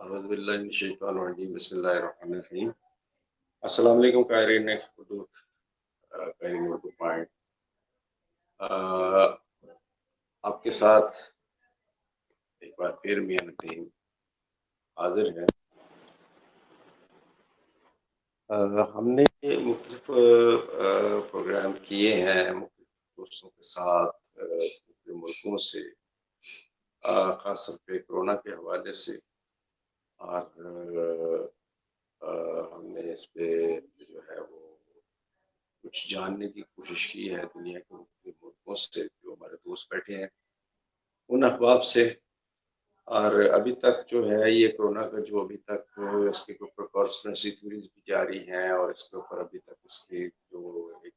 اعوذ باللہ من الشیطان الرجیم بسم اللہ الرحمن الرحیم۔ السلام علیکم قائرین اردو پوائنٹ، آپ کے ساتھ ایک بار پھر میاں ندیم حاضر ہیں۔ ہم نے مختلف پروگرام کیے ہیں مختلف دوستوں کے ساتھ مختلف ملکوں سے، خاص طور پہ کورونا کے حوالے سے، اور ہم نے اس پہ جو ہے وہ کچھ جاننے کی کوشش کی ہے دنیا کے مختلف ملکوں سے جو ہمارے دوست بیٹھے ہیں ان احباب سے۔ اور ابھی تک جو ہے یہ کورونا کا جو ابھی تک اس کے اوپر کانسپریسی تھیوریز بھی جاری ہیں، اور اس کے اوپر ابھی تک اس کی جو ایک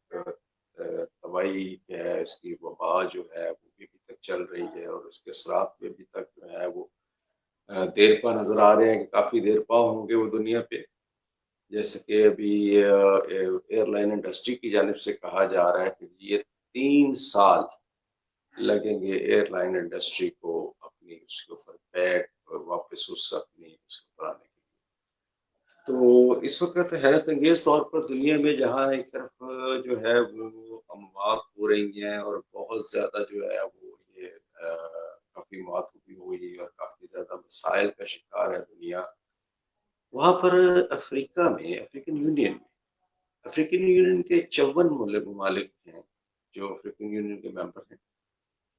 تباہی ہے، اس کی وبا جو ہے وہ بھی ابھی تک چل رہی ہے، اور اس کے اثرات بھی ابھی تک جو ہے وہ دیر پا نظر آ رہے ہیں کہ کافی دیر پا ہوں گے وہ دنیا پہ۔ جیسے کہ ابھی ایئر لائن انڈسٹری کی جانب سے کہا جا رہا ہے کہ یہ 3 سال لگیں گے ایئر لائن انڈسٹری کو اپنی اس کے اوپر بیک واپس اس اپنی اس کے اوپر آنے کے لیے۔ تو اس وقت حیرت انگیز طور پر دنیا میں جہاں ایک طرف جو ہے وہ اموات ہو رہی ہیں اور بہت زیادہ جو ہے وہ یہ کافی موت بھی ہوئی اور کافی زیادہ مسائل کا شکار ہے دنیا، وہاں پر افریقہ میں افریقن یونین کے 54 ممالک ہیں جو افریقن یونین کے ممبر ہیں،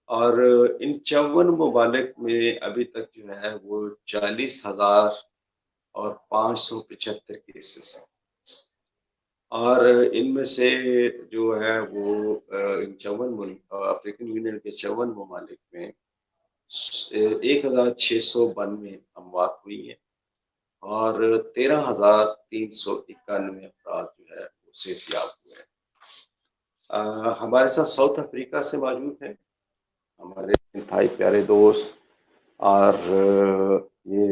اور ان 54 ممالک میں ابھی تک جو ہے وہ 40,575 کیسز ہیں، اور ان میں سے جو ہے وہ ان 54 افریقن یونین کے 54 ممالک میں 1,692 اموات ہوئی ہیں، اور 13,391 افراد جو ہے وہ صحت یاب ہوئے ہیں۔ ہمارے ساتھ ساؤتھ افریقہ سے موجود ہیں ہمارے انتہائی پیارے دوست، اور یہ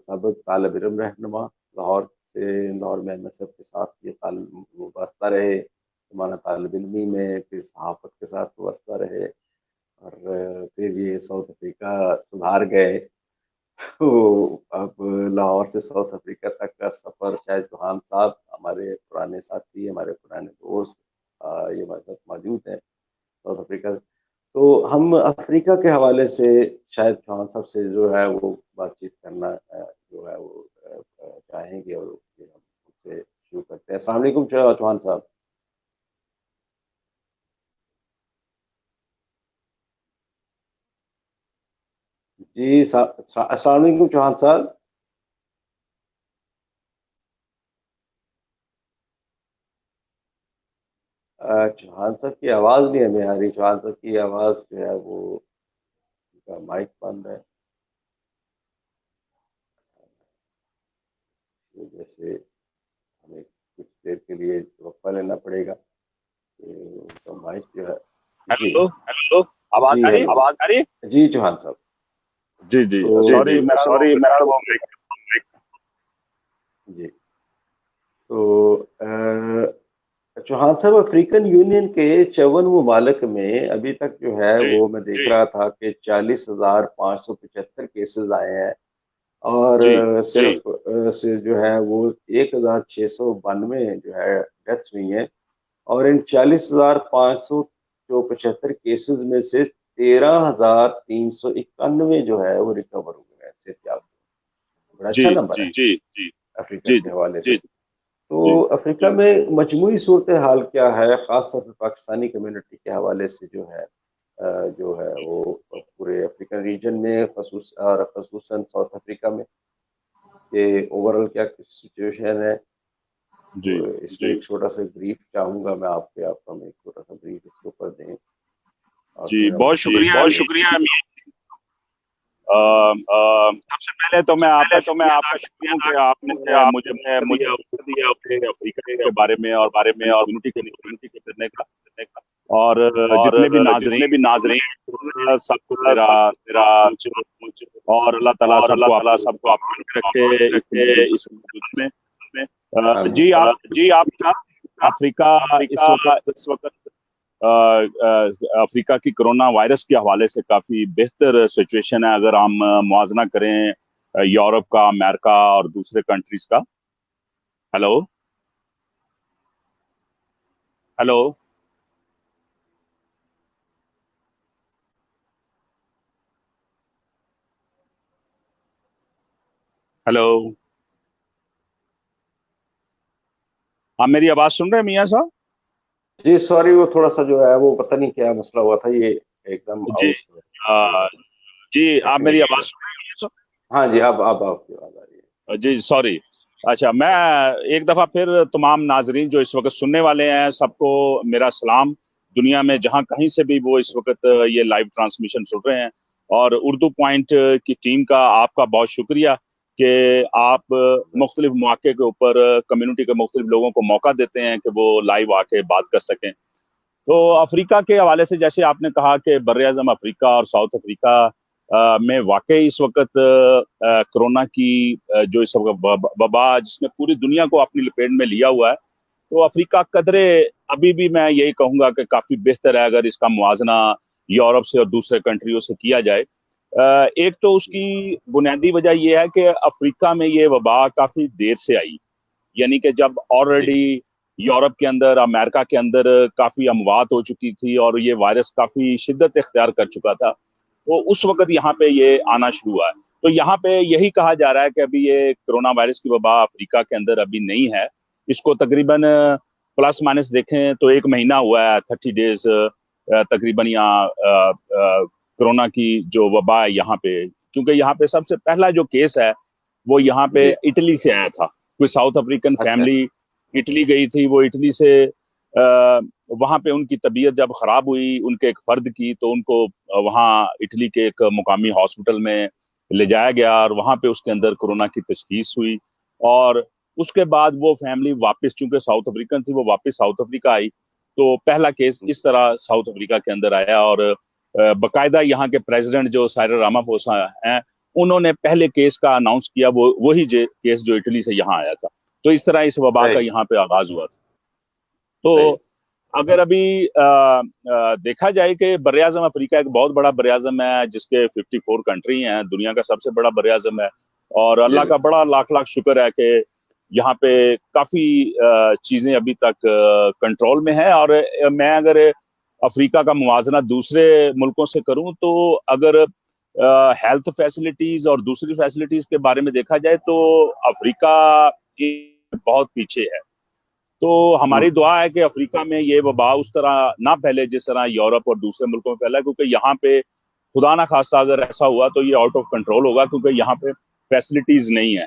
سابق طالب علم رہنما لاہور سے، لاہور میں MSF کے ساتھ یہ وابستہ رہے، ہمارا طالب علمی میں، پھر صحافت کے ساتھ وابستہ رہے، اور پھر یہ ساؤتھ افریقہ سدھار گئے۔ تو اب لاہور سے ساؤتھ افریقہ تک کا سفر شاید چوہان صاحب ہمارے پرانے ساتھی، ہمارے پرانے دوست یہ ہمارے ساتھ موجود ہیں ساؤتھ افریقہ۔ تو ہم افریقہ کے حوالے سے شاید چوہان صاحب سے جو ہے وہ بات چیت کرنا جو ہے وہ چاہیں گے، اور ہم ان سے شروع کرتے ہیں۔ السلام علیکم چوہان صاحب۔ جی السلام علیکم چوہان صاحب۔ چوہان صاحب کی آواز نہیں ہمیں آ رہی، چوہان صاحب کی آواز جو ہے وہ مائک بند ہے، جیسے ہمیں کچھ دیر کے لیے وقفہ لینا پڑے گا۔ تو مائک جو ہے ہیلو آواز آ رہی ہے؟ جی چوہان صاحب۔ جی سوری جی تو چوہان صاحب، افریقن یونین کے 54 ممالک میں ابھی تک جو ہے وہ میں دیکھ رہا تھا کہ 40,575 کیسز آئے ہیں، اور صرف جو ہے وہ 1,692 جو ہے ڈیتھس ہوئی ہیں، اور ان 40,575 کیسز میں سے 13,391 جو ہے وہ ریکور ہوئے ہیں، صحت یاب ہوئے۔ بڑا اچھا نمبر ہے افریقہ کے حوالے سے۔ تو افریقہ میں مجموعی صورتحال کیا ہے، خاص طور پہ پاکستانی کمیونٹی کے حوالے سے جو ہے وہ پورے افریقن ریجن میں خصوصاً ساؤتھ افریقہ میں کہ اوورال کیا سچویشن ہے؟ اس میں ایک چھوٹا سا بریف چاہوں گا میں آپ ہمیں ایک چھوٹا سا بریف اس کے اوپر دیں۔ جی بہت شکریہ۔ سب سے پہلے تو میں آپ کا شکریہ ادا کرتا ہوں کہ آپ نے مجھے موقع دیا افریقہ کے بارے میں اور کمیونٹی کے کرنے کا، اور جتنے بھی ناظرین سب کو میرا اور اللہ تعالیٰ سب کو رکھے اس میں۔ جی آپ افریقہ اس وقت افریقہ کی کرونا وائرس کے حوالے سے کافی بہتر سچویشن ہے۔ اگر ہم موازنہ کریں यूरोप का, अमेरिका और दूसरे कंट्रीज का। हेलो हेलो हेलो, आप मेरी आवाज सुन रहे हैं मियां साहब? जी सॉरी, वो थोड़ा सा जो है वो पता नहीं क्या मसला हुआ था, ये एकदम जी आउट आ, जी, आप मेरी कनेक्शन। आवाज सुन रहे हैं मियां हाँ जी, अब आपकी आवाज आ रही है। साहब? जी सॉरी। अच्छा, मैं एक दफा फिर तमाम नाजरीन जो इस वक्त सुनने वाले हैं सबको मेरा सलाम। दुनिया में जहां कहीं से भी वो इस वक्त ये लाइव ट्रांसमिशन सुन रहे हैं, और उर्दू पॉइंट की टीम का आपका बहुत शुक्रिया कि आप मुख्तलिफ मौके के ऊपर कम्युनिटी के मुख्तलिफ लोगों को मौका देते हैं कि वो लाइव आके बात कर सकें। तो अफ्रीका के हवाले से जैसे आपने कहा कि बर्र-ए-आज़म अफ्रीका और साउथ अफ्रीका में वाकई इस वक्त कोरोना की जो इस वक्त वबा जिसने पूरी दुनिया को अपनी लपेट में लिया हुआ है, तो अफ्रीका कदरे अभी भी मैं यही कहूंगा कि काफी बेहतर है अगर इसका मुवाजना यूरोप से और दूसरे कंट्रियों से किया जाए। एक तो उसकी बुनियादी वजह यह है कि अफ्रीका में ये वबा काफी देर से आई, यानी कि जब जी ऑलरेडी यूरोप के अंदर, अमेरिका के अंदर काफी अमवात हो चुकी थी और ये वायरस काफी शिद्दत इख्तियार कर चुका था, तो उस वक्त यहाँ पे ये आना शुरू हुआ है। तो यहाँ पे यही कहा जा रहा है कि अभी ये कोरोना वायरस की वबा अफ्रीका के अंदर अभी नहीं है। इसको तकरीबन प्लस माइनस देखें तो 1 महीना हुआ है, 30 डेज तकरीबन यहाँ कोरोना की जो वबा है यहाँ पे। क्योंकि यहाँ पे सबसे पहला जो केस है वो यहाँ पे जी। इटली से आया था। कोई साउथ अफ्रीकन अच्छा। फैमिली इटली गई थी, वो इटली से वहां पे उनकी तबीयत जब खराब हुई उनके एक फर्द की, तो उनको वहां इटली के एक मुकामी हॉस्पिटल में ले जाया गया और वहां पे उसके अंदर कोरोना की तशखीस हुई। और उसके बाद वो फैमिली वापस, चूंकि साउथ अफ्रीकन थी, वो वापस साउथ अफ्रीका आई। तो पहला केस इस तरह साउथ अफ्रीका के अंदर आया, और बाकायदा यहाँ के प्रेसिडेंट जो साइरल रामाफोसा हैं, उन्होंने पहले केस का अनाउंस किया, वो वही केस जो इटली से यहाँ आया था। तो इस तरह इस वबा का सही यहाँ पे आगाज हुआ था। तो सही। अगर अभी देखा जाए कि बर्र-ए-आज़म अफ्रीका एक बहुत बड़ा बर्र-ए-आज़म है जिसके 54 कंट्री हैं, दुनिया का सबसे बड़ा बर्र-ए-आज़म है, और जी अल्लाह का बड़ा लाख लाख शुक्र है कि यहाँ पे काफी चीजें अभी तक कंट्रोल में है। और मैं अगर अफ्रीका का मुवाजना दूसरे मुल्कों से करूं तो अगर हेल्थ फैसिलिटीज और दूसरी फैसिलिटीज के बारे में देखा जाए तो अफ्रीका बहुत पीछे है। तो हमारी दुआ है कि अफ्रीका में ये वबा उस तरह ना फैले जिस तरह यूरोप और दूसरे मुल्कों में फैला है, क्योंकि यहाँ पे खुदा ना खास्ता अगर ऐसा हुआ तो ये आउट ऑफ कंट्रोल होगा, क्योंकि यहाँ पे फैसिलिटीज नहीं है।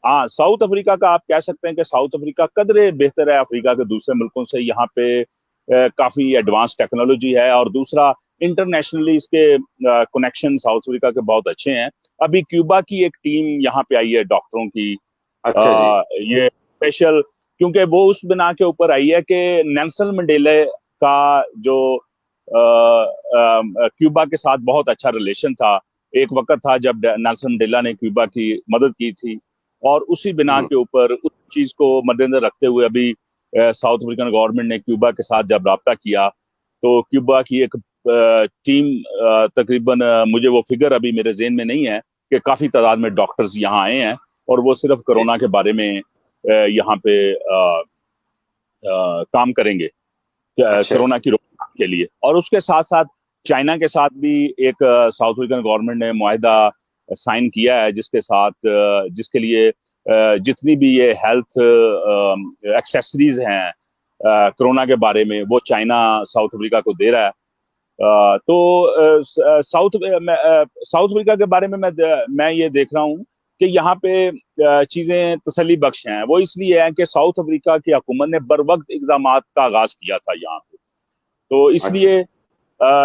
हाँ, साउथ अफ्रीका का आप कह सकते हैं कि साउथ अफ्रीका कदरे बेहतर है अफ्रीका के दूसरे मुल्कों से। यहाँ पे काफी एडवांस टेक्नोलॉजी है, और दूसरा इंटरनेशनली इसके कनेक्शन साउथ अफ्रीका के बहुत अच्छे हैं। अभी क्यूबा की एक टीम यहाँ पे आई है डॉक्टरों की, अच्छा जी। ये स्पेशल, क्योंकि वो उस बिना के ऊपर आई है कि नेल्सन मंडेला का जो क्यूबा के साथ बहुत अच्छा रिलेशन था। एक वक्त था जब नेल्सन मंडेला ने क्यूबा की मदद की थी, और उसी बिना के ऊपर उस चीज को मद्देनजर रखते हुए अभी साउथ अफ्रीकन गवर्नमेंट ने क्यूबा के साथ जब राब्ता किया, तो क्यूबा की एक टीम तकरीबन मुझे वो फिगर अभी मेरे ज़हन में नहीं है कि काफी तादाद में डॉक्टर्स यहाँ आए हैं, और वो सिर्फ जी। कोरोना के बारे में यहाँ पे काम करेंगे अच्छा जी। कोरोना की रोकथाम के लिए। और उसके साथ साथ चाइना के साथ भी एक साउथ अफ्रीकन गवर्नमेंट ने मुआहिदा साइन किया है, जिसके साथ जिसके लिए जितनी भी ये हेल्थ एक्सेसरीज हैं कोरोना के बारे में, वो चाइना साउथ अफ्रीका को दे रहा है। तो साउथ अफ्रीका के बारे में मैं ये देख रहा हूँ कि यहाँ पे चीजें तसल्ली बख्श हैं। वो इसलिए है कि साउथ अफ्रीका की हुकूमत ने बर वक्त इकदाम का आगाज किया था यहाँ पे, तो अच्छा। इसलिए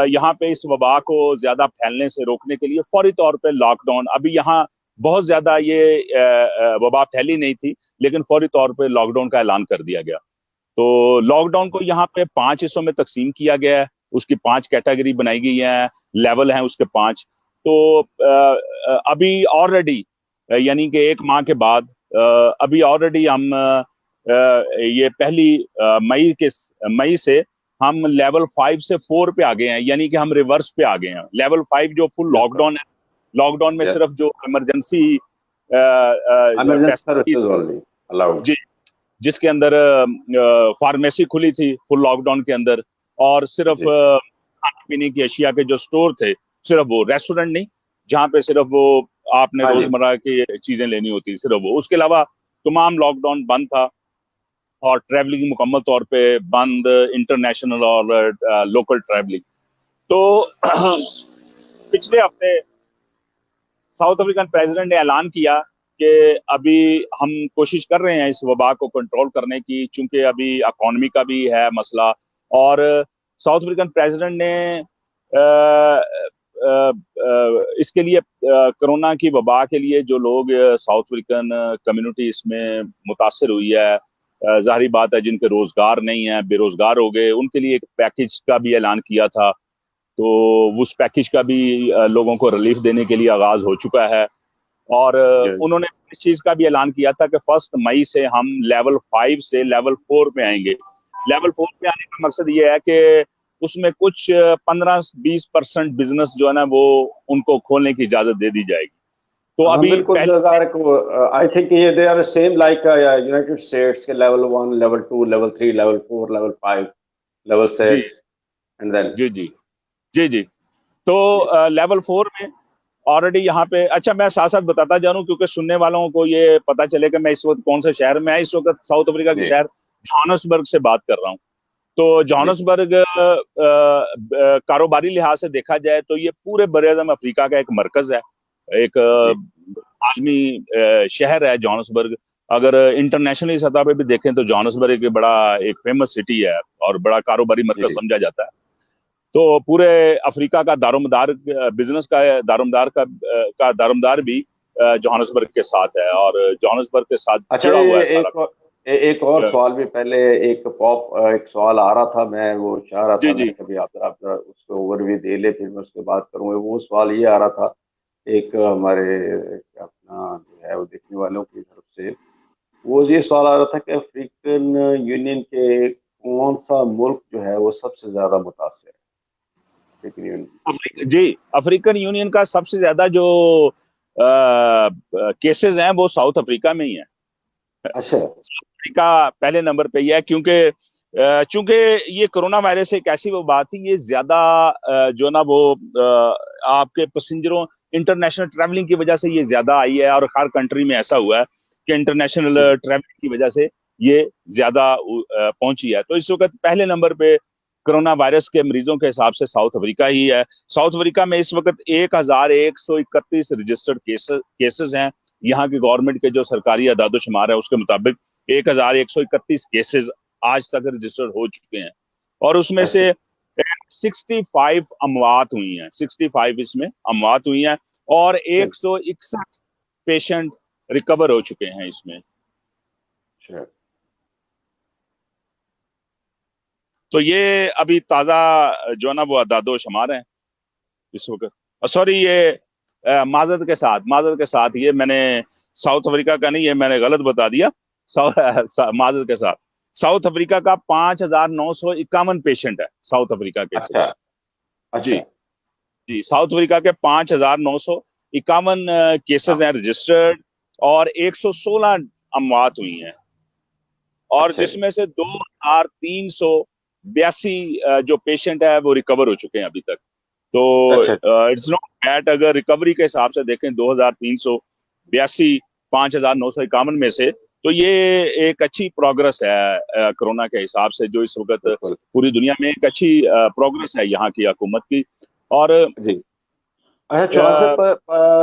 यहाँ पे इस वबा को ज्यादा फैलने से रोकने के लिए फौरी तौर पे लॉकडाउन, अभी यहाँ बहुत ज्यादा ये वबा फैली नहीं थी, लेकिन फौरी तौर पे लॉकडाउन का ऐलान कर दिया गया। तो लॉकडाउन को यहाँ पे 5 हिस्सों में तकसीम किया गया है, उसकी 5 कैटेगरी बनाई गई है, लेवल हैं उसके 5। तो अभी ऑलरेडी यानी कि 1 माह के बाद अभी ऑलरेडी हम ये पहली मई से हम लेवल 5 से 4 पे आ गए हैं, यानी कि हम रिवर्स पे आ गए हैं। लेवल 5 जो फुल बिल्कुल। लॉकडाउन है, लॉकडाउन में या सिर्फ जो emergency emergency services only allowed. जी, जिसके अंदर फार्मेसी खुली थी फुल लॉकडाउन के अंदर, और सिर्फ खाने पीने की अशिया के जो स्टोर थे, सिर्फ वो, रेस्टोरेंट नहीं, जहाँ पे सिर्फ वो आपने रोजमर्रा की चीजें लेनी होती, सिर्फ वो, उसके अलावा तमाम लॉकडाउन बंद था, और ट्रैवलिंग मुकम्मल तौर पे बंद, इंटरनेशनल और लोकल ट्रैवलिंग। तो पिछले हफ्ते साउथ अफ्रीकन प्रेसिडेंट ने ऐलान किया कि अभी हम कोशिश कर रहे हैं इस वबा को कंट्रोल करने की, चूंकि अभी इकोनॉमी का भी है मसला, और साउथ अफ्रीकन प्रेसिडेंट ने इसके लिए कोरोना की वबा के लिए जो लोग साउथ अफ्रीकन कम्युनिटी इसमें मुतासर हुई है, जाहिर बात है जिनके रोजगार नहीं है, बेरोजगार हो गए, उनके लिए एक पैकेज का भी ऐलान किया था। तो उस पैकेज का भी लोगों को रिलीफ देने के लिए आगाज हो चुका है, और उन्होंने इस चीज का भी ऐलान किया था कि 1 मई से हम लेवल 5 से लेवल 4 पे आएंगे। लेवल 4 पे आने का मकसद ये है कि उसमें कुछ 15-20% बिजनेस जो है ना वो उनको खोलने की इजाजत दे दी जाएगी। तो अभी आई थिंक ये they are same like United States के level 1, level 2, level 3, level 4, level 5, level 6 and then जी जी जी जी। तो लेवल 4 में ऑलरेडी यहाँ पे, अच्छा मैं साथ साथ बताता जा रहा हूँ क्योंकि सुनने वालों को ये पता चले कि मैं इस वक्त कौन से शहर में, इस वक्त साउथ अफ्रीका के शहर जोहान्सबर्ग से बात कर रहा हूँ। तो जोहान्सबर्ग कारोबारी लिहाज से देखा जाए तो ये पूरे बरे-ए-आज़म अफ्रीका का एक मरकज है, एक आलमी शहर है जोहान्सबर्ग। अगर इंटरनेशनली सतह पे भी देखें तो जोहान्सबर्ग एक बड़ा एक फेमस सिटी है और बड़ा कारोबारी मरकज समझा जाता है। तो पूरे अफ्रीका का दारोमदार, बिजनेस का दारोमदार भी जोहान्सबर्ग के साथ है, और जोहान्सबर्ग के साथ जुड़ा हुआ है सारा। एक और सवाल भी पहले एक सवाल आ रहा था, मैं वो चाह रहा था कभी आप उसको ओवरव्यू दे ले, फिर मैं उसके बाद करूँगा। वो सवाल ये आ रहा था एक हमारे अपना जो है वो देखने वालों की तरफ से, वो ये सवाल आ रहा था कि अफ्रीकन यूनियन के कौन सा मुल्क जो है वो सबसे ज्यादा मुतासिर है अफ्रीकन यूनियन? जी, अफ्रीकन यूनियन का सबसे ज्यादा जो केसेस हैं वो साउथ अफ्रीका में ही है। अच्छा, अफ्रीका पहले नंबर पे ही है, चूंकि ये कोरोना वायरस एक ऐसी वो बात थी, ये ज्यादा जो ना वो आपके पैसेंजरों, इंटरनेशनल ट्रैवलिंग की वजह से ये ज्यादा आई है, और हर कंट्री में ऐसा हुआ है कि इंटरनेशनल ट्रैवलिंग की वजह से ये ज्यादा पहुंची है। तो इस वक्त पहले नंबर पे कोरोना वायरस के मरीजों के हिसाब से साउथ अफ्रीका ही है। साउथ अफ्रीका में इस वक्त 1131 रजिस्टर्ड केसेस हैं। यहाँ की गवर्नमेंट के जो सरकारी अदाद-ओ-शुमार है उसके मुताबिक 1131 केसेस आज तक रजिस्टर्ड हो चुके हैं, और उसमें से 65 अमवात हुई हैं, 65 इसमें अमवात हुई हैं, और 161 पेशेंट रिकवर हो चुके हैं इसमें। तो ये अभी ताजा जो ना वो अदाद-ओ-शुमार है इस वक्त। सॉरी, ये माजरत के साथ ये मैंने साउथ अफ्रीका का नहीं, ये मैंने गलत बता दिया। माजरत के साथ साउथ अफ्रीका का 5,951 पेशेंट है साउथ अफ्रीका के। अच्छा। जी जी, साउथ अफ्रीका के 5,951 केसेस हैं रजिस्टर्ड, और 116 अमवात हुई हैं, और जिसमें से 2,382 जो पेशेंट है वो रिकवर हो चुके हैं अभी तक। तो इट्स नॉट बैड, अगर रिकवरी के हिसाब से देखें 2,382 5,951 में से, तो ये एक अच्छी प्रोग्रेस है कोरोना के हिसाब से, जो इस वक्त पूरी दुनिया में एक अच्छी प्रोग्रेस है यहाँ की हुकूमत की। और अच्छा चौहान साहब,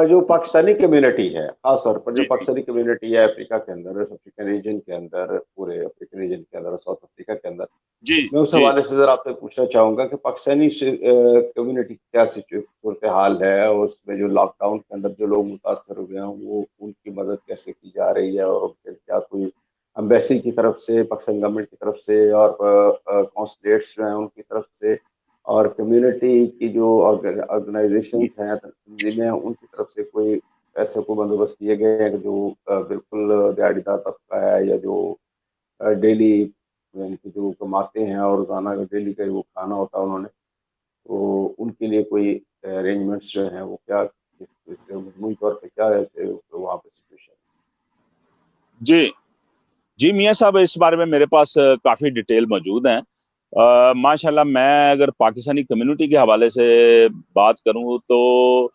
जो पाकिस्तानी कम्युनिटी है, खास तौर पर जो पाकिस्तानी कम्युनिटी है अफ्रीका के अंदर, अफ्रीकन रीजन के अंदर, पूरे अफ्रीकन रीजन के अंदर, साउथ अफ्रीका के अंदर, मैं उस हवाले से जरा आपसे पूछना चाहूंगा कि पाकिस्तानी कम्युनिटी की क्या सूरत हाल है, और उसमें जो लॉकडाउन के अंदर जो लोग मुतासर हुए हैं वो उनकी मदद कैसे की जा रही है, और फिर क्या कोई एम्बेसी की तरफ से, पाकिस्तान गवर्नमेंट की तरफ से, और कॉन्सुलेट्स जो हैं उनकी तरफ से, और कम्युनिटी की जो ऑर्गेनाइजेशंस हैं, तंजीमें हैं, उनकी तरफ से कोई ऐसे कोई बंदोबस्त किए गए हैं जो बिल्कुल दिहाड़ीदार तबका है, या जो डेली यानी कि जो कमाते हैं और रोजाना का डेली का वो खाना होता है उन्होंने, तो उनके लिए कोई अरेंजमेंट्स जो हैं वो क्या, मजमूई तौर पे क्या है वहाँ पे सिचुएशन? जी जी मियाँ साहब, इस बारे में मेरे पास काफ़ी डिटेल मौजूद हैं। माशाल्लाह, मैं अगर पाकिस्तानी कम्युनिटी के हवाले से बात करूँ तो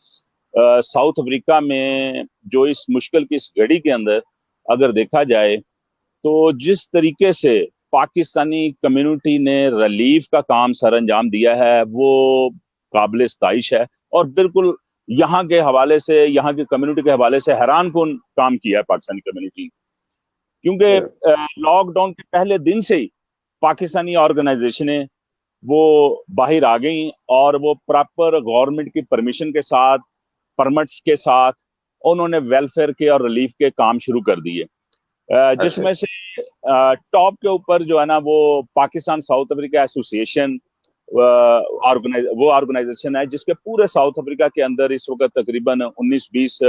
साउथ अफ्रीका में जो इस मुश्किल की इस घड़ी के अंदर अगर देखा जाए, तो जिस तरीके से पाकिस्तानी कम्युनिटी ने रिलीफ का काम सर अंजाम दिया है, वो काबिल इस्ताइश है। और बिल्कुल यहाँ के हवाले से, यहाँ की कम्युनिटी के हवाले से हैरान कुन काम किया है पाकिस्तानी कम्युनिटी, क्योंकि लॉकडाउन के पहले दिन से ही पाकिस्तानी ऑर्गेनाइजेशनें वो बाहर आ गई और वो प्रॉपर गवर्नमेंट की परमिशन के साथ, परमिट्स के साथ उन्होंने वेलफेयर के और रिलीफ के काम शुरू कर दिए, अच्छा जिसमें से टॉप के ऊपर जो है ना, वो पाकिस्तान साउथ अफ्रीका एसोसिएशन वो ऑर्गेनाइजेशन है जिसके पूरे साउथ अफ्रीका के अंदर इस वक्त तकरीबन 19-20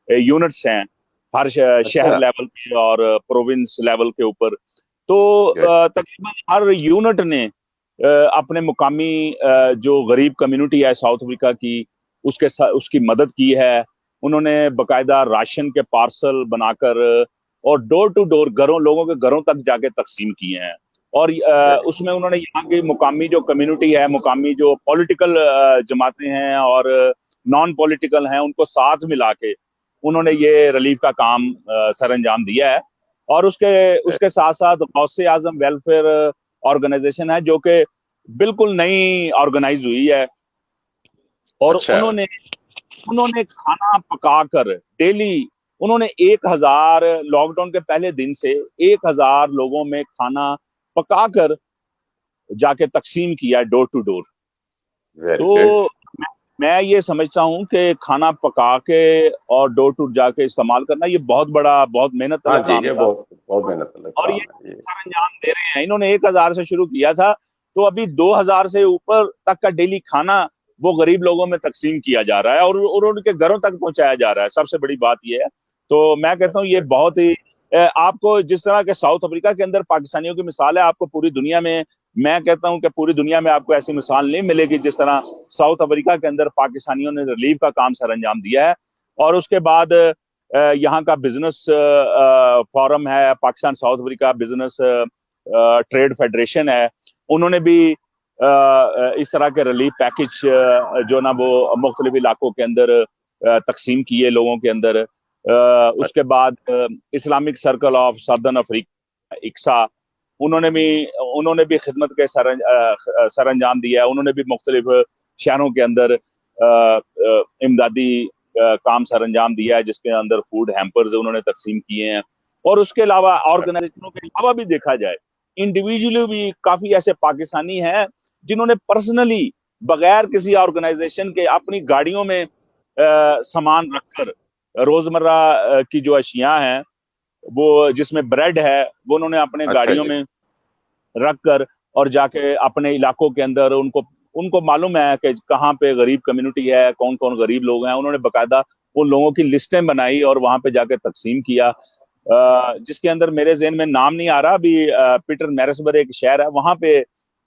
यूनिट्स हैं, हर शहर अच्छा। लेवल पे और प्रोविंस लेवल के ऊपर। तो गुड। तकरीबन हर यूनिट ने अपने मुकामी जो गरीब कम्युनिटी है साउथ अफ्रीका की, उसकी मदद की है। उन्होंने बकायदा राशन के पार्सल बनाकर और डोर टू डोर लोगों के घरों तक जाके तकसीम किए हैं। और वेरी गुड। उसमें उन्होंने यहाँ की मुकामी जो कम्युनिटी है, मुकामी जो पॉलिटिकल जमातें हैं और नॉन पॉलिटिकल हैं, उनको साथ मिला के उन्होंने ये रिलीफ का काम सर अंजाम दिया है। और उसके उसके साथ साथ गौसे आजम वेलफेयर ऑर्गेनाइजेशन है, जो कि बिल्कुल नई ऑर्गेनाइज हुई है। और अच्छा। उन्होंने उन्होंने खाना पकाकर डेली, उन्होंने 1000 लॉकडाउन के पहले दिन से 1000 लोगों में खाना पकाकर जाके तकसीम किया door to door. Very good. तो मैं ये समझता हूँ कि खाना पका के और डोर टू जाके इस्तेमाल करना, ये बहुत मेहनत हाँ वाला जी, काम ये था। बहुत बहुत मेहनत वाला और ये काम है ये। सर अंजाम दे रहे हैं, इन्होंने 1000 से शुरू किया था, तो अभी 2000 से ऊपर तक का डेली खाना वो गरीब लोगों में तकसीम किया जा रहा है और उनके घरों तक पहुंचाया जा रहा है। सबसे बड़ी बात ये है। तो मैं कहता हूँ ये बहुत ही आपको जिस तरह के साउथ अफ्रीका के अंदर पाकिस्तानियों की मिसाल है, आपको पूरी दुनिया में, मैं कहता हूं कि पूरी दुनिया में आपको ऐसी मिसाल नहीं मिलेगी जिस तरह साउथ अफ्रीका के अंदर पाकिस्तानियों ने रिलीफ का काम सर अंजाम दिया है। और उसके बाद यहाँ का बिजनेस फोरम है, Pakistan south Africa business trade federation है, उन्होंने भी इस तरह के रिलीफ पैकेज जो ना वो मुख्तलिफ इलाकों के अंदर तकसीम किए लोगों के अंदर। उसके बाद Islamic circle of southern Africa, इक्सा, उन्होंने भी खिदमत के सर अंजाम दिया है। उन्होंने भी मुख्तलिफ शहरों के अंदर इमदादी काम सर अंजाम दिया है, जिसके अंदर फूड हैम्पर्स उन्होंने तकसीम किए हैं। और उसके अलावा ऑर्गेनाइजेशनों के अलावा भी देखा जाए, इंडिविजुअली भी काफी ऐसे पाकिस्तानी हैं जिन्होंने पर्सनली बगैर किसी ऑर्गेनाइजेशन के अपनी गाड़ियों में सामान रखकर रोजमर्रा की जो अशिया हैं, वो जिसमें ब्रेड है, वो उन्होंने अपने अच्छा गाड़ियों जी। में रख कर और जाके अपने इलाकों के अंदर उनको उनको मालूम है कि कहाँ पे गरीब कम्युनिटी है, कौन कौन गरीब लोग हैं, उन्होंने बकायदा उन लोगों की लिस्टें बनाई और वहां पे जाके तकसीम किया। जिसके अंदर मेरे ज़हन में नाम नहीं आ रहा अभी, पीटर मैरिसबर्ग एक शहर है, वहां पे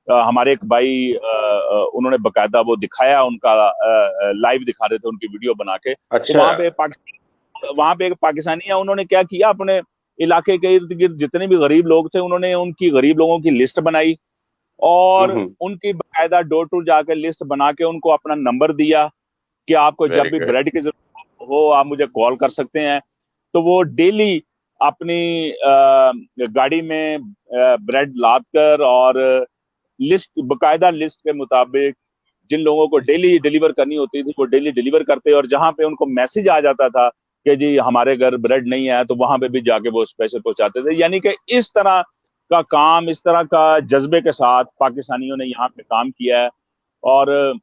हमारे एक भाई उन्होंने बकायदा वो दिखाया, उनका लाइव दिखा रहे थे उनकी वीडियो बना के। तो अच्छा। वहां पे एक पाकिस्तानी है, उन्होंने क्या किया, अपने इलाके के इर्द गिर्द जितने भी गरीब लोग थे, उन्होंने उनकी गरीब लोगों की लिस्ट बनाई और हम्म। उनकी बाकायदा डोर टू जाके लिस्ट बना के उनको अपना नंबर दिया कि आपको जब वेरी भी गुड। ब्रेड की जरूरत हो आप मुझे कॉल कर सकते हैं। तो वो डेली अपनी गाड़ी में ब्रेड लाद कर और लिस्ट, बकायदा लिस्ट के मुताबिक जिन लोगों को डेली डिलीवर करनी होती थी वो डेली डिलीवर करते, और जहां पे उनको मैसेज आ जाता था कि जी हमारे घर ब्रेड नहीं है, तो वहां पे भी जाके वो स्पेशल पहुंचाते थे। यानी कि इस तरह का काम, इस तरह का जज्बे के साथ पाकिस्तानियों ने यहाँ पे काम किया है। और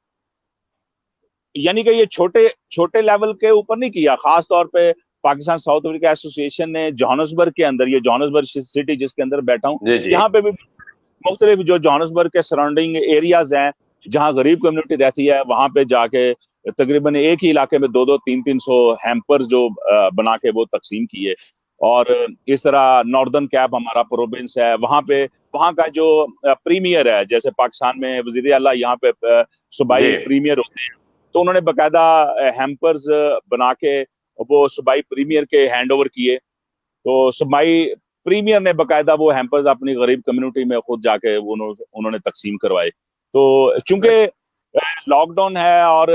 यानी कि ये छोटे छोटे लेवल के ऊपर नहीं किया, खास तौर पे पाकिस्तान साउथ अफ्रीका एसोसिएशन ने जोहान्सबर्ग के अंदर, ये जोहान्सबर्ग सिटी जिसके अंदर बैठा हूँ, जी जी। यहाँ पे भी मुख्तलिफ जो जोहान्सबर्ग के सराउंडिंग एरियाज हैं जहाँ गरीब कम्युनिटी रहती है, वहां पे जाके तकरीबन एक ही इलाके में 200-300 हैम्पर्स जो बना के वो तकसीम किए। और इस तरह नॉर्दर्न कैप हमारा प्रोविंस है, वहां पे वहां का जो प्रीमियर है, जैसे पाकिस्तान में वजीर आला, यहाँ पे जी। सूबाई प्रीमियर होते हैं, तो उन्होंने बकायदा हैम्पर्स बना के वो सूबाई प्रीमियर के हैंड ओवर किए। تو سمائی پریمیئر نے باقاعدہ وہ ہیمپرز اپنی غریب کمیونٹی میں خود جا کے انہوں نے تقسیم کروائے. تو چونکہ لاک ڈاؤن ہے اور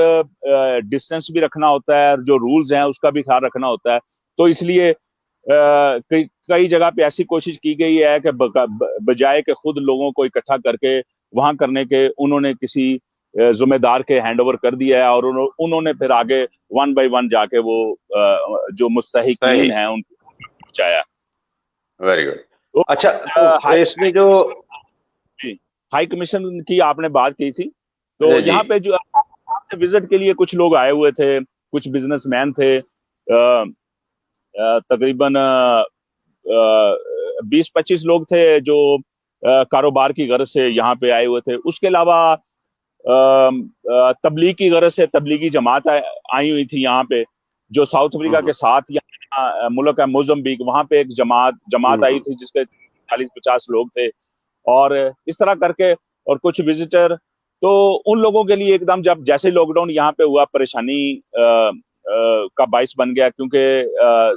ڈسٹینس بھی رکھنا ہوتا ہے, جو رولز ہیں اس کا بھی خیال رکھنا ہوتا ہے, تو اس لیے کئی جگہ پہ ایسی کوشش کی گئی ہے کہ بجائے کہ خود لوگوں کو اکٹھا کر کے وہاں کرنے کے, انہوں نے کسی ذمہ دار کے ہینڈ اوور کر دیا ہے, اور انہوں نے پھر آگے ون بائی ون جا کے وہ جو مستحقین ہیں ان کو پہنچایا. Very good. اچھا, تو اس میں جو ہائی کمیشن کی آپ نے بات کی تھی, تو یہاں پہ جو وزٹ کے لیے کچھ لوگ آئے ہوئے تھے, کچھ بزنس مین تھے, تقریباً 20-25 لوگ تھے جو کاروبار کی غرض سے یہاں پہ آئے ہوئے تھے. اس کے علاوہ تبلیغ کی غرض سے تبلیغی جماعت آئی ہوئی تھی یہاں پہ, جو ساؤتھ افریقہ کے ساتھ یہاں ملک ہے موزمبیق, وہاں پہ ایک جماعت آئی تھی جس کے 40-50 لوگ تھے, اور اس طرح کر کے, اور کچھ وزٹر. تو ان لوگوں کے لیے ایک دم جب جیسے لاک ڈاؤن یہاں پہ ہوا, پریشانی کا باعث بن گیا, کیونکہ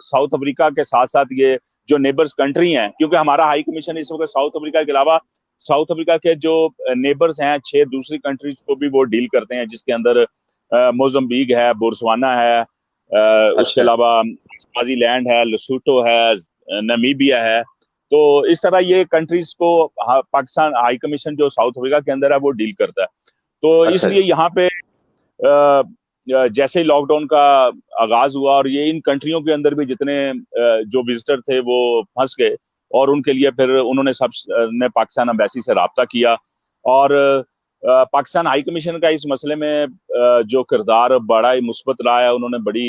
ساؤتھ افریقہ کے ساتھ ساتھ یہ جو نیبرز کنٹری ہیں, کیونکہ ہمارا ہائی کمیشن اس وقت ساؤتھ افریقہ کے علاوہ ساؤتھ افریقہ کے جو نیبرز ہیں 6 دوسری کنٹریز کو بھی وہ ڈیل کرتے ہیں, جس کے اندر موزمبیق ہے, بورسوانا ہے, اس کے علاوہ سوازی لینڈ ہے, لسوٹو ہے, نمیبیا ہے. تو اس طرح یہ کنٹریز کو پاکستان ہائی کمیشن جو ساؤتھ افریقہ کے اندر ہے وہ ڈیل کرتا ہے. تو اس لیے یہاں پہ جیسے لاک ڈاؤن کا آغاز ہوا, اور یہ ان کنٹریوں کے اندر بھی جتنے جو وزٹر تھے وہ پھنس گئے, اور ان کے لیے پھر انہوں نے سب نے پاکستان امبیسی سے رابطہ کیا, اور پاکستان ہائی کمیشن کا اس مسئلے میں جو کردار بڑا ہی مثبت رہا ہے, انہوں نے بڑی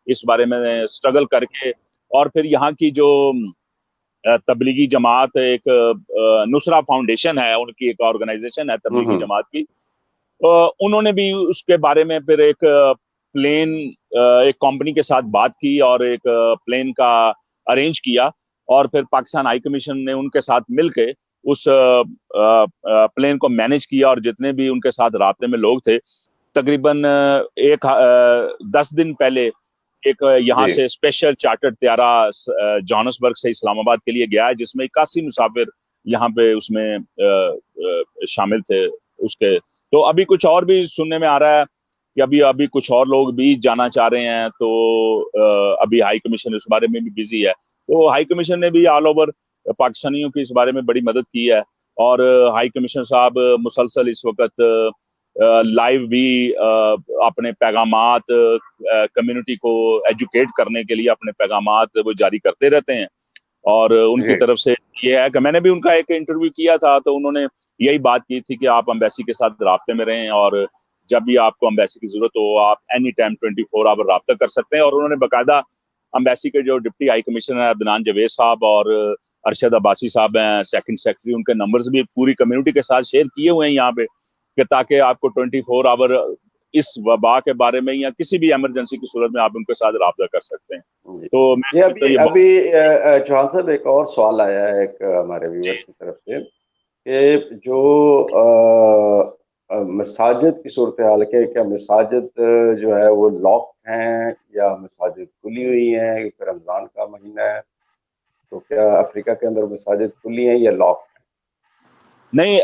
اس بارے میں سٹرگل کر کے, اور پھر یہاں کی جو تبلیغی جماعت, ایک نصرہ فاؤنڈیشن ہے, ان کی ایک آرگنائزیشن ہے تبلیغی جماعت کی, انہوں نے بھی اس کے بارے میں پھر ایک پلین ایک کمپنی کے ساتھ بات کی, اور ایک پلین کا ارینج کیا, اور پھر پاکستان ہائی کمیشن نے ان کے ساتھ مل کے اس پلین کو مینج کیا, اور جتنے بھی ان کے ساتھ رابطے میں لوگ تھے, تقریباً 10 دن پہلے ایک یہاں سے اسپیشل چارٹر طیارہ جوہانسبرگ سے اسلام آباد کے لیے گیا ہے, جس میں 81 مسافر یہاں پہ اس میں شامل تھے اس کے. تو ابھی کچھ اور بھی سننے میں آ رہا ہے کہ ابھی کچھ اور لوگ بھی جانا چاہ رہے ہیں, تو ابھی ہائی کمیشن اس بارے میں بھی بزی ہے. تو ہائی کمیشن نے بھی آل اوور پاکستانیوں کی اس بارے میں بڑی مدد کی ہے, اور ہائی کمیشن صاحب مسلسل اس وقت لائیو بھی اپنے پیغامات کمیونٹی کو ایجوکیٹ کرنے کے لیے اپنے پیغامات وہ جاری کرتے رہتے ہیں. اور ان کی طرف سے یہ ہے کہ میں نے بھی ان کا ایک انٹرویو کیا تھا, تو انہوں نے یہی بات کی تھی کہ آپ امبیسی کے ساتھ رابطے میں رہیں, اور جب بھی آپ کو امبیسی کی ضرورت ہو آپ اینی ٹائم 24 آور رابطہ کر سکتے ہیں. اور انہوں نے باقاعدہ امبیسی کے جو deputy high commissioner Adnan Javed صاحب اور ارشد عباسی صاحب ہیں سیکنڈ سیکرٹری, ان کے نمبرز بھی پوری کمیونٹی کے ساتھ شیئر کیے ہوئے ہیں یہاں پہ, کہ تاکہ آپ کو 24 آور اس وبا کے بارے میں یا کسی بھی ایمرجنسی کی صورت میں آپ ان کے ساتھ رابطہ کر سکتے ہیں. تو ابھی چوہان صاحب ایک اور سوال آیا ہے ایک ہمارے ویور کی طرف سے, کہ جو مساجد کی صورتحال کے, کیا مساجد جو ہے وہ لاک ہیں یا مساجد کھلی ہوئی ہیں؟ کہ رمضان کا مہینہ ہے, تو کیا افریقہ کے اندر مساجد کھلی ہیں یا لاک ہیں؟ نہیں,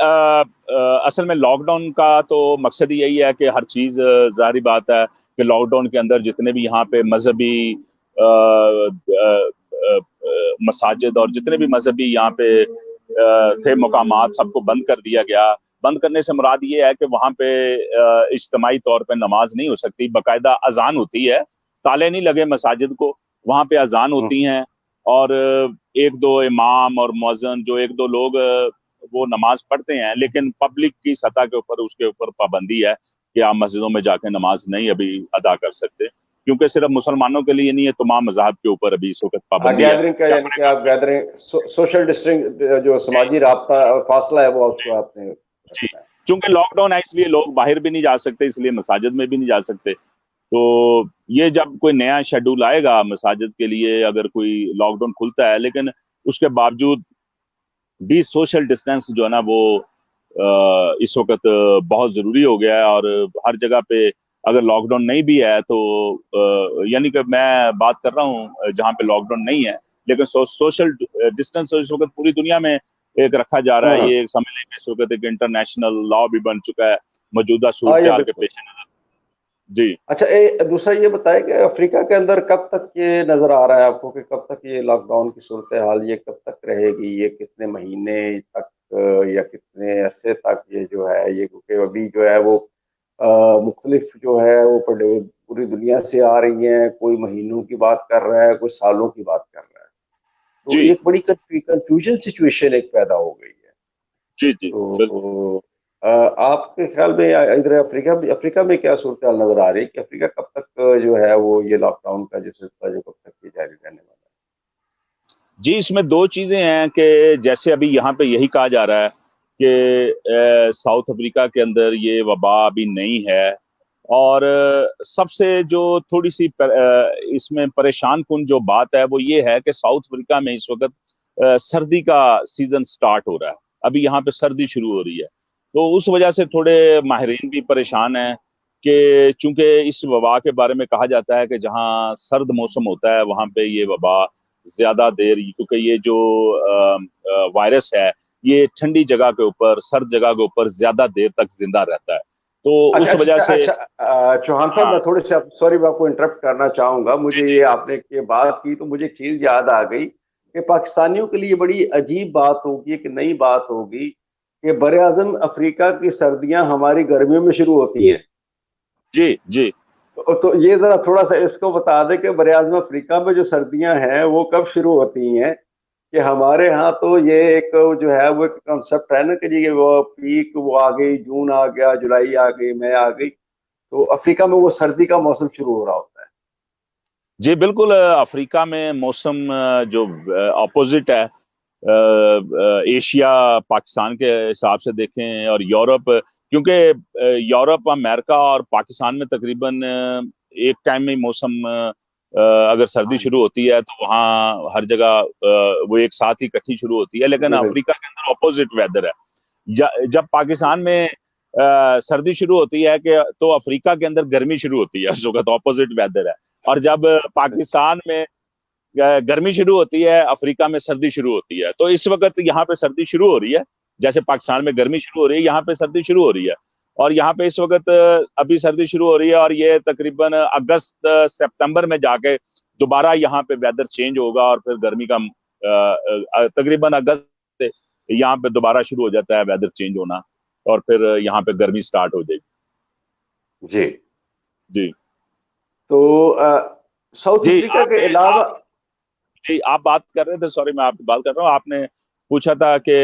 اصل میں لاک ڈاؤن کا تو مقصد یہی ہے کہ ہر چیز, ظاہری بات ہے کہ لاک ڈاؤن کے اندر جتنے بھی یہاں پہ مذہبی مساجد اور جتنے بھی مذہبی یہاں پہ تھے مقامات, سب کو بند کر دیا گیا. بند کرنے سے مراد یہ ہے کہ وہاں پہ اجتماعی طور پہ نماز نہیں ہو سکتی, باقاعدہ اذان ہوتی ہے, تالے نہیں لگے مساجد کو, وہاں پہ اذان ہوتی ہیں, اور 1-2 امام اور مؤذن جو 1-2 لوگ وہ نماز پڑھتے ہیں, لیکن پبلک کی سطح کے اوپر اس کے اوپر پابندی ہے کہ آپ مسجدوں میں جا کے نماز نہیں ابھی ادا کر سکتے, کیونکہ صرف مسلمانوں کے لیے نہیں ہے, تمام مذاہب کے اوپر ابھی اس وقت پابندی ہے. گیدرنگ کا یعنی کہ آپ گیدرنگ سوشل ڈسٹینس جو سماجی رابطہ اور فاصلہ ہے وہ اس کو آپ نے, چونکہ لاک ڈاؤن ہے اس لیے لوگ باہر بھی نہیں جا سکتے, اس لیے مساجد میں بھی نہیں جا سکتے. تو یہ جب کوئی نیا شیڈول آئے گا مساجد کے لیے, اگر کوئی لاک ڈاؤن کھلتا ہے, لیکن اس کے باوجود بھی سوشل ڈسٹینس جو ہے نا وہ اس وقت بہت ضروری ہو گیا ہے. اور ہر جگہ پہ اگر لاک ڈاؤن نہیں بھی ہے تو یعنی کہ میں بات کر رہا ہوں جہاں پہ لاک ڈاؤن نہیں ہے, لیکن سوشل ڈسٹینس اس وقت پوری دنیا میں ایک رکھا جا رہا ہے. یہ سمجھ لیں کہ اس وقت ایک انٹرنیشنل لا بھی بن چکا ہے موجودہ صورتحال کے پیش نظر. جی اچھا دوسرا یہ بتائیں کہ افریقہ کے اندر کب تک یہ نظر آ رہا ہے آپ کو کہ کب تک یہ لاک ڈاؤن کی صورتحال یہ کب تک رہے گی؟ یہ کتنے مہینے تک یا کتنے عرصے تک یہ جو ہے یہ، کیونکہ ابھی جو ہے وہ مختلف جو ہے وہ پوری دنیا سے آ رہی ہیں، کوئی مہینوں کی بات کر رہا ہے، کوئی سالوں کی بات کر رہا ہے. تو جی ایک بڑی کنفیوژن سچویشن ایک پیدا ہو گئی ہے. جی جی تو آپ کے خیال میں ادھر افریقہ میں کیا صورتحال نظر آ رہی ہے کہ افریقہ کب تک جو ہے وہ یہ لاک ڈاؤن کا جو سلسلہ جو کب تک یہ جاری رہنے والا ہے؟ جی اس میں دو چیزیں ہیں کہ جیسے ابھی یہاں پہ یہی کہا جا رہا ہے کہ ساؤتھ افریقہ کے اندر یہ وبا ابھی نہیں ہے، اور سب سے جو تھوڑی سی اس میں پریشان کن جو بات ہے وہ یہ ہے کہ ساؤتھ افریقہ میں اس وقت سردی کا سیزن سٹارٹ ہو رہا ہے. ابھی یہاں پہ سردی شروع ہو رہی ہے، تو اس وجہ سے تھوڑے ماہرین بھی پریشان ہیں کہ چونکہ اس وبا کے بارے میں کہا جاتا ہے کہ جہاں سرد موسم ہوتا ہے وہاں پہ یہ وبا زیادہ دیر، کیونکہ یہ جو وائرس ہے یہ ٹھنڈی جگہ کے اوپر، سرد جگہ کے اوپر زیادہ دیر تک زندہ رہتا ہے. تو اس وجہ سے چوہان صاحب میں تھوڑے سے سوری میں آپ کو انٹرپٹ کرنا چاہوں گا. مجھے یہ آپ نے یہ بات کی تو مجھے ایک چیز یاد آ گئی کہ پاکستانیوں کے لیے بڑی عجیب بات ہوگی، ایک نئی بات ہوگی کہ بر اعظم افریقہ کی سردیاں ہماری گرمیوں میں شروع ہوتی ہیں. جی جی تو یہ ذرا تھوڑا سا اس کو بتا دیں کہ بر اعظم افریقہ میں جو سردیاں ہیں وہ کب شروع ہوتی ہیں؟ کہ ہمارے ہاں تو یہ ایک جو ہے وہ ایک کنسپٹ ہے نا کہ جی وہ پیک وہ آ گئی، جون آ گیا، جولائی آ گئی، مئی آ گئی، تو افریقہ میں وہ سردی کا موسم شروع ہو رہا ہوتا ہے. جی بالکل. افریقہ میں موسم جو اپوزٹ ہے، ایشیا پاکستان کے حساب سے دیکھیں اور یورپ، کیونکہ یورپ، امریکہ اور پاکستان میں تقریباً ایک ٹائم میں موسم اگر سردی شروع ہوتی ہے تو وہاں ہر جگہ وہ ایک ساتھ ہی اکٹھی شروع ہوتی ہے. لیکن افریقہ کے اندر اپوزٹ ویدر ہے. جب پاکستان میں سردی شروع ہوتی ہے کہ تو افریقہ کے اندر گرمی شروع ہوتی ہے، اس وقت اپوزٹ ویدر ہے. اور جب پاکستان میں گرمی شروع ہوتی ہے افریقہ میں سردی شروع ہوتی ہے. تو اس وقت یہاں پہ سردی شروع ہو رہی ہے، جیسے پاکستان میں گرمی شروع ہو رہی ہے یہاں پہ سردی شروع ہو رہی ہے. اور یہاں پہ اس وقت ابھی سردی شروع ہو رہی ہے، اور یہ تقریباً اگست سپتمبر میں جا کے دوبارہ یہاں پہ ویدر چینج ہوگا، اور پھر گرمی کا تقریباً اگست سے یہاں پہ دوبارہ شروع ہو جاتا ہے ویدر چینج ہونا، اور پھر یہاں پہ گرمی سٹارٹ ہو جائے گی. جی جی تو ساؤتھ افریقہ کے علاوہ جی آپ بات کر رہے تھے، سوری میں آپ کی بات کر رہا ہوں. آپ نے پوچھا تھا کہ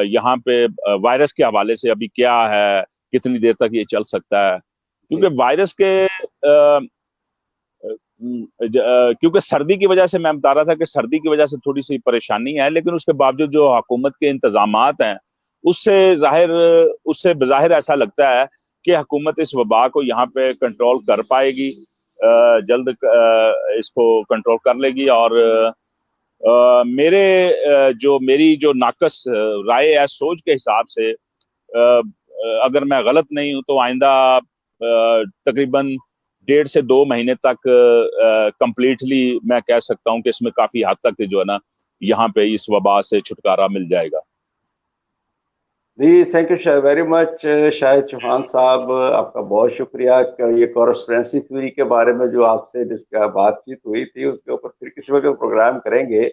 یہاں پہ وائرس کے حوالے سے ابھی کیا ہے، کتنی دیر تک یہ چل سکتا ہے. کیونکہ وائرس کے کیونکہ سردی کی وجہ سے میں بتا رہا تھا کہ سردی کی وجہ سے تھوڑی سی پریشانی ہے، لیکن اس کے باوجود جو حکومت کے انتظامات ہیں اس سے بظاہر ایسا لگتا ہے کہ حکومت اس وبا کو یہاں پہ کنٹرول کر پائے گی، جلد اس کو کنٹرول کر لے گی. اور میری جو ناقص رائے ہے سوچ کے حساب سے، اگر میں غلط نہیں ہوں تو آئندہ تقریباً 1.5 سے 2 مہینے تک کمپلیٹلی میں کہہ سکتا ہوں کہ اس میں کافی حد تک جو ہے نا یہاں پہ اس وبا سے چھٹکارا مل جائے گا. جی تھینک یو ویری مچ شاہد چوہان صاحب، آپ کا بہت شکریہ. یہ کورسپرنسی تھیوری کے بارے میں جو آپ سے جس کا بات چیت ہوئی تھی اس کے اوپر پھر کسی وقت پروگرام کریں گے،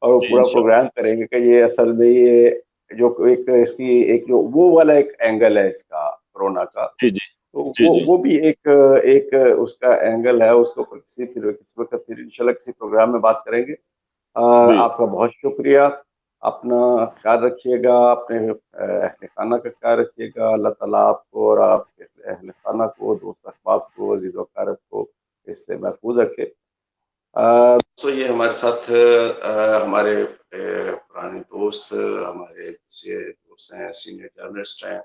اور وہ پورا پروگرام کریں گے کہ یہ اصل میں یہ جو ایک اس کی ایک جو وہ والا ایک اینگل ہے اس کا کورونا کا، تو وہ بھی ایک اس کا اینگل ہے، اس کے اوپر کسی وقت پھر انشاءاللہ کسی پروگرام میں بات کریں گے. آپ کا بہت شکریہ. اپنا خیال رکھیے گا، اپنے اہل خانہ کا خیال رکھیے گا. اللہ تعالیٰ آپ کو اور آپ کے اہل خانہ کو، دوست احباب کو، عزیز و اقارب کو اس سے محفوظ رکھے. تو یہ ہمارے ساتھ ہمارے پرانے دوست، ہمارے دوست ہیں، سینئر جرنلسٹ ہیں،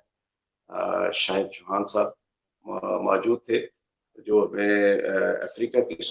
شاہد چوہان صاحب موجود تھے جو ہمیں افریقہ کی